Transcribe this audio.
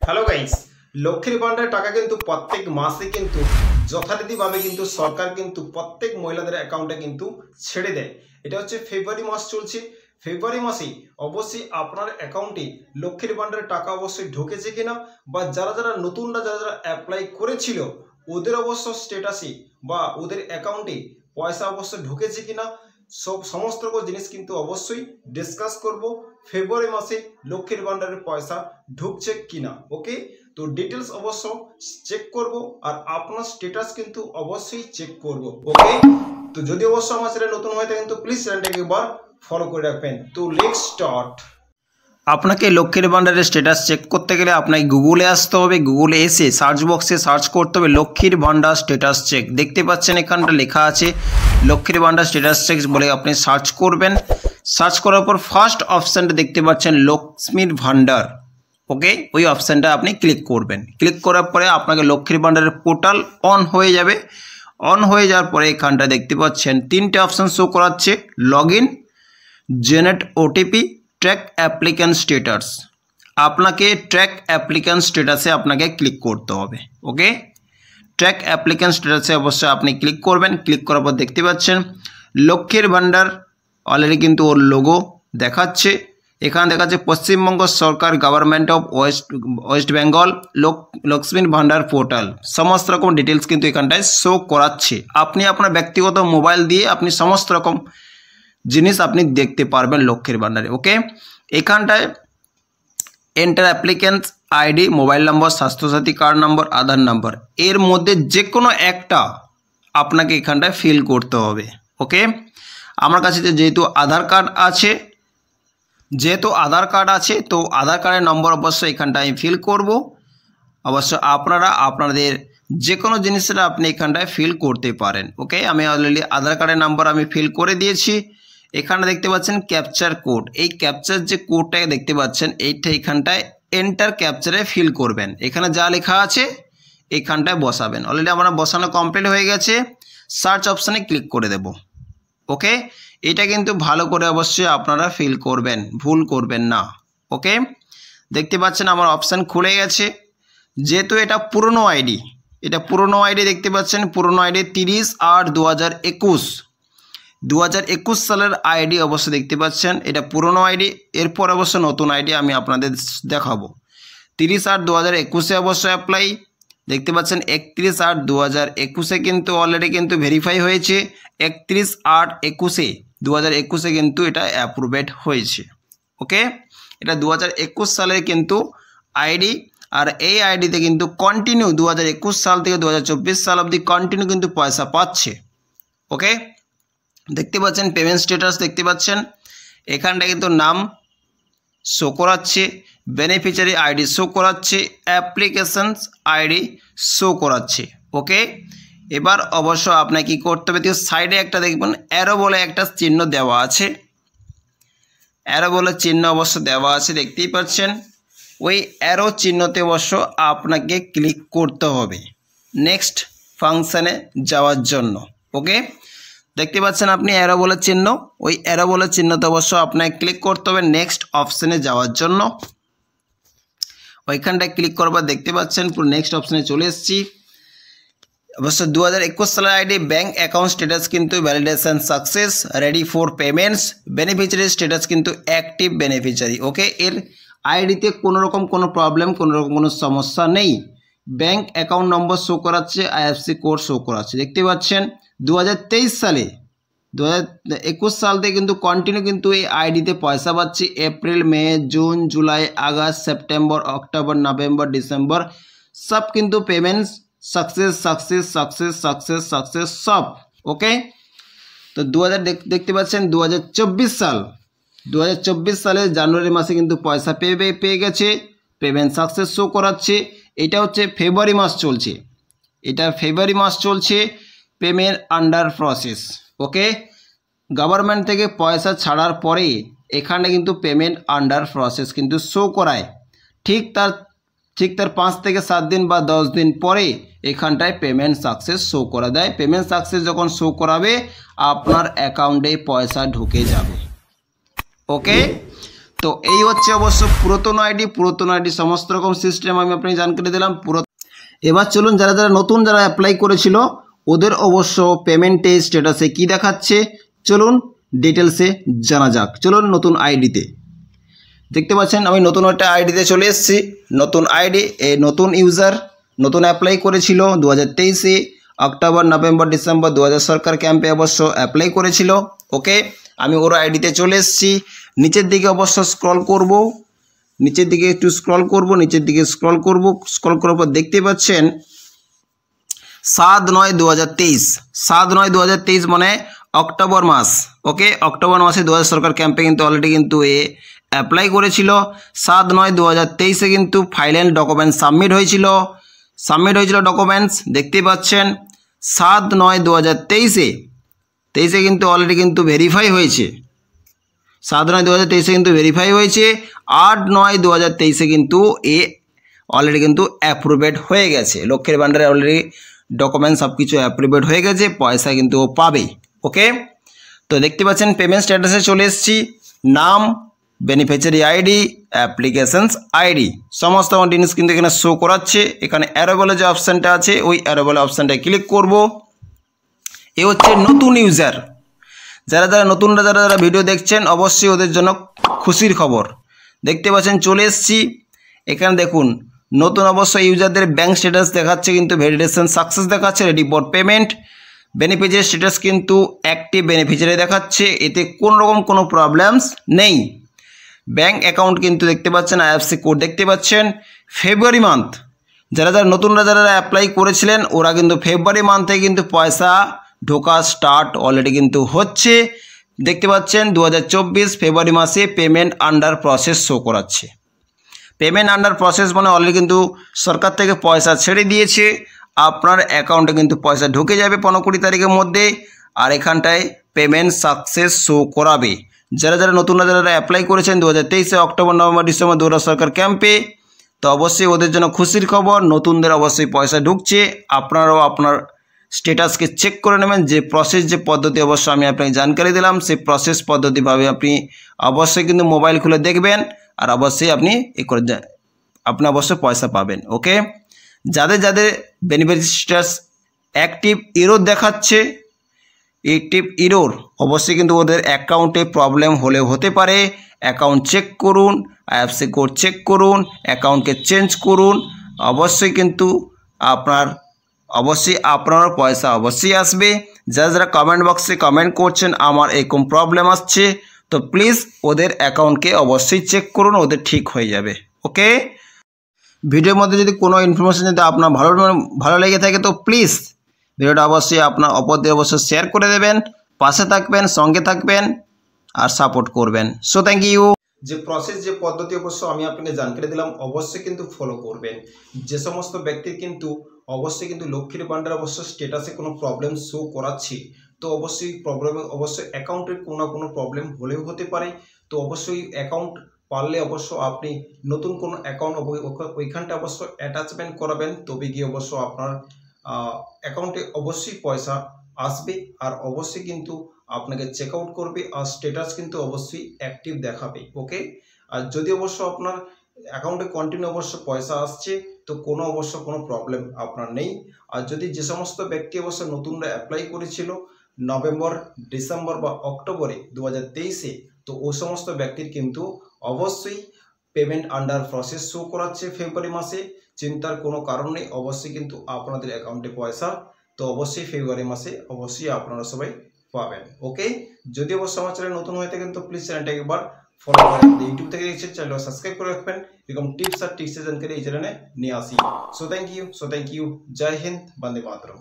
Hello guys, লক্ষ্মীর ভান্ডারের টাকা কিন্তু প্রত্যেক মাসে কিন্তু যথারীতিভাবে কিন্তু সরকার কিন্তু প্রত্যেক মহিলাদের অ্যাকাউন্টে কিন্তু ছেড়ে দেয়। এটা হচ্ছে ফেব্রুয়ারি মাস চলছে। ফেব্রুয়ারি মাসে অবশ্যই আপনার অ্যাকাউন্টে লক্ষ্মীর ভান্ডারের টাকা অবশ্যই ঢুকেছে কিনা, বা যারা যারা নতুনরা যারা অ্যাপ্লাই করেছিল ওদের অবশ্য স্ট্যাটাসে বা ওদের অ্যাকাউন্টে পয়সা অবশ্যই ঢুকেছে কিনা, সমস্ত জিনিস কিন্তু অবশ্যই ডিসকাস করব। ফেব্রুয়ারি মাসে লক্ষ্মীর ভান্ডারের পয়সা ঢুকছে কিনা, ওকে? তো ডিটেলস অবশ্য চেক করব, আর আপনার স্ট্যাটাস কিন্তু অবশ্যই চেক করব, ওকে? তো যদি অবশ্য আমার চ্যানেল নতুন হয় থাকে কিন্তু প্লিজ চ্যানেলটাকে একবার ফলো করে রাখবেন। তো লেটস স্টার্ট। আপনাকে লক্ষ্মীর ভান্ডারের স্ট্যাটাস চেক করতে গেলে আপনাকে গুগলে আসতে হবে। গুগলে এসে সার্চ বক্সে সার্চ করতে হবে লক্ষ্মীর ভান্ডার স্ট্যাটাস চেক। দেখতে পাচ্ছেন এখানটা লেখা আছে লক্ষ্মীর ভান্ডার স্ট্যাটাস চেক বলে আপনি সার্চ করবেন। সার্চ করার পর ফার্স্ট অপশানটা দেখতে পাচ্ছেন লক্ষ্মীর ভান্ডার, ওকে? ওই অপশানটা আপনি ক্লিক করবেন। ক্লিক করার পরে আপনাকে লক্ষ্মীর ভান্ডারের পোর্টাল অন হয়ে যাবে। অন হয়ে যাওয়ার পরে এখানটা দেখতে পাচ্ছেন তিনটে অপশান শো করাচ্ছে, log in, generate OTP, track applicant status. আপনাকে ট্র্যাক অ্যাপ্লিক্যান্ট স্ট্যাটাসে আপনাকে ক্লিক করতে হবে, ওকে? ট্র্যাক অ্যাপ্লিক্যান্ট স্ট্যাটাসে অবশ্যই আপনি ক্লিক করবেন। ক্লিক করার পর দেখতে পাচ্ছেন লক্ষ্মীর ভান্ডার অলরেডি কিন্তু ওর লোগো দেখাচ্ছে। এখানে দেখাচ্ছে পশ্চিমবঙ্গ সরকার, গভর্নমেন্ট অফ ওয়েস্ট বেঙ্গল, লক্ষ্মীর ভান্ডার পোর্টাল। সমস্ত রকম ডিটেলস কিন্তু এখানটায় শো করাচ্ছে। আপনি আপনার ব্যক্তিগত মোবাইল দিয়ে আপনি সমস্ত রকম জিনিস আপনি দেখতে পারবেন লক্ষ্মীর ভান্ডারে, ওকে? এখানটায় enter applicants ID, mobile number, Swasthyasathi card number, Aadhaar number, এর মধ্যে যে কোনো একটা আপনাকে এখানটায় ফিল করতে হবে, ওকে? আমার কাছে যেহেতু আধার কার্ড আছে, তো আধার কার্ডের নম্বর অবশ্যই এখানটায় আমি ফিল করব। অবশ্য আপনারা আপনাদের যে কোনো জিনিসটা আপনি এখানটায় ফিল করতে পারেন, ওকে? আমি অলরেডি আধার কার্ডের নাম্বার আমি ফিল করে দিয়েছি। এখানে দেখতে পাচ্ছেন ক্যাপচার কোড। এই ক্যাপচার যে কোডটাকে দেখতে পাচ্ছেন এইটা এখানটায় এন্টার ক্যাপচারে ফিল করবেন। এখানে যা লেখা আছে এখানটায় বসাবেন। অলরেডি আমার বসানো কমপ্লিট হয়ে গেছে। সার্চ অপশানে ক্লিক করে দেব, ওকে? এটা কিন্তু ভালো করে অবশ্যই আপনারা ফিল করবেন, ভুল করবেন না, ওকে? দেখতে পাচ্ছেন আমার অপশান খুলে গেছে। যেহেতু এটা পুরনো আইডি, দেখতে পাচ্ছেন পুরনো আইডি 30/8/2021 2021 সালের আইডি অবশ্য দেখতে পাচ্ছেন। এটা পুরনো আইডি। এরপর অবশ্য নতুন আইডি আমি আপনাদের দেখাবো। 30/8/2021 অবশ্য অ্যাপ্লাই। দেখতে পাচ্ছেন 31/8/2021 কিন্তু অলরেডি কিন্তু ভেরিফাই হয়েছে। 31/8/2021 কিন্তু এটা অ্যাপ্রুভেড হয়েছে, ওকে? এটা 2021 সালের কিন্তু আইডি। আর এই আইডিতে কিন্তু কন্টিনিউ 2021 সাল থেকে 2024 সাল অবধি কন্টিনিউ কিন্তু পয়সা পাচ্ছে, ওকে? দেখতে পাচ্ছেন পেমেন্ট স্ট্যাটাস দেখতে পাচ্ছেন। এখানটা কিন্তু নাম শো করাচ্ছে, বেনিফিশিয়ারি আইডি শো করাচ্ছে, অ্যাপ্লিকেশনস আইডি শো করাচ্ছে, ওকে? এবার অবশ্য আপনাকে কী করতে হবে, সাইডে একটা দেখবেন অ্যারো বলে একটা চিহ্ন দেওয়া আছে। অ্যারো বলে চিহ্ন অবশ্য দেওয়া আছে, দেখতেই পাচ্ছেন। ওই অ্যারো চিহ্নতে অবশ্য আপনাকে ক্লিক করতে হবে নেক্সট ফাংশানে যাওয়ার জন্য, ওকে? দেখতে পাচ্ছেন আপনি অ্যারো বলে চিহ্ন, ওই অ্যারো বলে চিহ্নতে অবশ্য আপনাকে ক্লিক করতে হবে নেক্সট অপশানে যাওয়ার জন্য। ওইখানটায় ক্লিক করবার দেখতে পাচ্ছেন পুরো নেক্সট অপশানে চলে এসেছি। অবশ্য 2021 সালের আইডি ব্যাঙ্ক অ্যাকাউন্ট স্ট্যাটাস কিন্তু validation success, ready for payments, beneficiary status কিন্তু অ্যাক্টিভ বেনিফিশিয়ারি, ওকে? এর আইডিতে কোনো রকম কোনো প্রবলেম, কোনো রকম কোনো সমস্যা নেই। ব্যাঙ্ক অ্যাকাউন্ট নম্বর শো করাচ্ছে, আইএফসি কোড শো করাচ্ছে। দেখতে পাচ্ছেন 2023 সালে 2021 সাল থেকে কিন্তু কন্টিনিউ কিন্তু এই আইডিতে পয়সা পাচ্ছি। April, May, June, July, August, September, October, November, December সব কিন্তু পেমেন্টস সাকসেস সব, ওকে? তো দেখতে পাচ্ছেন 2024 সালে জানুয়ারি মাসে কিন্তু পয়সা পেয়ে গেছে, পেমেন্ট সাকসেস শো করাচ্ছে। এটা হচ্ছে ফেব্রুয়ারি মাস চলছে, পেমেন্ট আন্ডার প্রসেস, ওকে? গভর্নমেন্ট থেকে পয়সা ছাড়ার পরে এখানে কিন্তু পেমেন্ট আন্ডার প্রসেস কিন্তু শো করায়। ঠিক তার 5 থেকে 7 দিন বা 10 দিন পরে এখানটায় পেমেন্ট সাকসেস শো করা দেয়। পেমেন্ট সাকসেস যখন শো করাবে আপনার অ্যাকাউন্টে পয়সা ঢুকে যাবে, ওকে? তো এই হচ্ছে অবশ্য পুরাতন আইডি সমস্ত রকম সিস্টেম আমি আপনাকে জানকারি দিলাম। এবার চলুন যারা নতুন যারা অ্যাপ্লাই করেছিল ওদের অবশ্য পেমেন্টের স্ট্যাটাসে কি দেখাচ্ছে চলুন ডিটেলসে জানা যাক। চলুন নতুন আইডিতে দেখতে পাচ্ছেন আমি নতুন একটা আইডিতে চলে এসেছি। নতুন আইডি এই নতুন ইউজার নতুন অ্যাপ্লাই করেছিল 2023 অক্টোবর নভেম্বর ডিসেম্বর 2000 সরকার ক্যাম্পে অবশ্য অ্যাপ্লাই করেছিল। ওকে, আমি ওর আইডিতে চলে এসেছি। নিচের দিকে অবশ্য স্ক্রল করব, নিচের দিকে একটু স্ক্রল করব, নিচের দিকে স্ক্রল করার পর দেখতে পাচ্ছেন 7/9/2023 7/9/2023 মানে অক্টোবর মাস। ওকে, অক্টোবর মাসে 2000 সরকার ক্যাম্পে কিন্তু অলরেডি কিন্তু এ অ্যাপ্লাই করেছিল। 7/9/2023 কিন্তু ফাইল অ্যান্ড ডকুমেন্টস সাবমিট হয়েছিল ডকুমেন্টস দেখতে পাচ্ছেন। 7/9/2023 কিন্তু অলরেডি কিন্তু ভেরিফাই হয়েছে। 7/9/2023 কিন্তু ভেরিফাই হয়েছে। 8/9/2023 কিন্তু এ অলরেডি কিন্তু অ্যাপ্রুভেড হয়ে গেছে। লক্ষ্মীর ভান্ডারে অলরেডি ডকুমেন্টস সব কিছু অ্যাপ্রুভেড হয়ে গেছে, পয়সা কিন্তু ও পাবে। ওকে, তো দেখতে পাচ্ছেন পেমেন্ট স্ট্যাটাসে চলে এসেছি। নাম, বেনিফিশিয়ারি আইডি, অ্যাপ্লিকেশনস আইডি সমস্ত আমার জিনিস কিন্তু এখানে শো করাচ্ছে। এখানে অ্যারোবলে যে অপশানটা আছে ওই অ্যারোবলে অপশানটায় ক্লিক করব। এ হচ্ছে নতুন ইউজার, যারা নতুনরা যারা ভিডিও দেখছেন অবশ্যই ওদের জন্য খুশির খবর। দেখতে পাচ্ছেন চলে এসেছি। এখানে দেখুন নতুন অবশ্যই ইউজারদের ব্যাঙ্ক স্ট্যাটাস দেখাচ্ছে কিন্তু ভেরিফিকেশন সাকসেস দেখাচ্ছে, ready for payment. Beneficiary status কিন্তু অ্যাক্টিভ বেনিফিশিয়ারি দেখাচ্ছে, এতে কোনো প্রবলেমস নেই। ব্যাঙ্ক অ্যাকাউন্ট কিন্তু দেখতে পাচ্ছেন, আইএফএসসি কোড দেখতে পাচ্ছেন। ফেব্রুয়ারি মান্থ যারা নতুনরা যারা অ্যাপ্লাই করেছিলেন ওরা কিন্তু ফেব্রুয়ারি মান্থে কিন্তু পয়সা ঢোকা স্টার্ট অলরেডি কিন্তু হচ্ছে। দেখতে পাচ্ছেন 2024 ফেব্রুয়ারি মাসে পেমেন্ট আন্ডার প্রসেস শো করাচ্ছে। পেমেন্ট আন্ডার প্রসেস মানে অলরেডি কিন্তু সরকার থেকে পয়সা ছেড়ে দিয়েছে, আপনার অ্যাকাউন্টে কিন্তু পয়সা ঢুকে যাবে 15-20 তারিখের মধ্যে। আর এখানটায় পেমেন্ট সাকসেস শো করাবে। যারা নতুনরা যারা অ্যাপ্লাই করেছেন 2023 অক্টোবর নভেম্বর ডিসেম্বর 2000 সরকার ক্যাম্পে, তো অবশ্যই ওদের জন্য খুশির খবর। নতুনদের অবশ্যই পয়সা ঢুকছে, আপনারাও আপনার স্ট্যাটাসকে চেক করে নেবেন। যে প্রসেস যে পদ্ধতি অবশ্যই আমি আপনাকে জানকারি দিলাম, সেই প্রসেস পদ্ধতিভাবে আপনি অবশ্যই কিন্তু মোবাইল খুলে দেখবেন আর অবশ্যই আপনি আপনি অবশ্যই পয়সা পাবেন। ওকে, যাদের বেনিফিশিয়ারি স্ট্যাটাস অ্যাক্টিভ এরর দেখাচ্ছে, অ্যাক্টিভ এরর অবশ্যই কিন্তু ওদের অ্যাকাউন্টে প্রবলেম হলেও হতে পারে। অ্যাকাউন্ট চেক করুন, আইএফএসসি কোড চেক করুন, অ্যাকাউন্টকে চেঞ্জ করুন। অবশ্যই কিন্তু আপনার পয়সা অবশ্যই আসবে। যারা কমেন্ট বক্সে কমেন্ট করছেন আমার এরকম প্রবলেম আসছে, তো প্লিজ ওদের অ্যাকাউন্টকে অবশ্যই চেক করুন, ওদের ঠিক হয়ে যাবে। ওকে, ভিডিওর মধ্যে যদি কোনো ইনফরমেশন যদি আপনার ভালো লেগে থাকে তো প্লিজ ভিডিওটা অবশ্যই আপনার অপরদের অবশ্যই শেয়ার করে দেবেন, পাশে থাকবেন, সঙ্গে থাকবেন আর সাপোর্ট করবেন। So thank you. যে প্রসেস যে পদ্ধতি অবশ্য আমি আপনাকে জানকারি দিলাম অবশ্যই কিন্তু ফলো করবেন। যে সমস্ত ব্যক্তির কিন্তু অবশ্যই কিন্তু লক্ষ্মীর ভান্ডার অবশ্য স্ট্যাটাসে কোনো প্রবলেম শো করাচ্ছে, তো অবশ্যই অবশ্যই অ্যাকাউন্টের কোনো প্রবলেম হলেও হতে পারে। তো অবশ্যই অ্যাকাউন্ট পারলে অবশ্য আপনি নতুন কোনো অ্যাকাউন্ট ওইখানটা অবশ্য অ্যাটাচমেন্ট করাবেন, তবে গিয়ে অবশ্য আপনার অ্যাকাউন্টে অবশ্যই পয়সা আসবে। আর অবশ্যই কিন্তু আপনাকে চেক আউট করবে আর স্ট্যাটাস কিন্তু অবশ্যই অ্যাক্টিভ দেখাবে। ওকে, আর যদি অবশ্য আপনার অ্যাকাউন্টে কন্টিনিউ অবশ্য পয়সা আসছে তো কোনো প্রবলেম আপনার নেই। আর যদি যে সমস্ত ব্যক্তি অবশ্য নতুনরা অ্যাপ্লাই করেছিল নভেম্বর ডিসেম্বর বা অক্টোবরে 2023 তো ওই সমস্ত ব্যক্তির কিন্তু অবশ্যই পেমেন্ট আন্ডার প্রসেস শো করাচ্ছে ফেব্রুয়ারি মাসে। চিন্তার কোনো কারণ নেই, অবশ্যই কিন্তু আপনাদের অ্যাকাউন্টে পয়সা তো অবশ্যই ফেব্রুয়ারি মাসে অবশ্যই আপনারা সবাই পাবেন। ওকে, যদি অবশ্যই আমার চ্যানেল নতুন হয়ে থাকেন তো প্লিজ চ্যানেলটাকে একবার ফলো করেন। ইউটিউব থেকে দেখছেন চ্যানেলটা সাবস্ক্রাইব করে রাখবেন, এরকম টিপস আর ট্রিক্সের জানকারি এই চ্যানেলে নিয়ে আসি। So thank you. জয় হিন্দ, বন্দে মাতরম।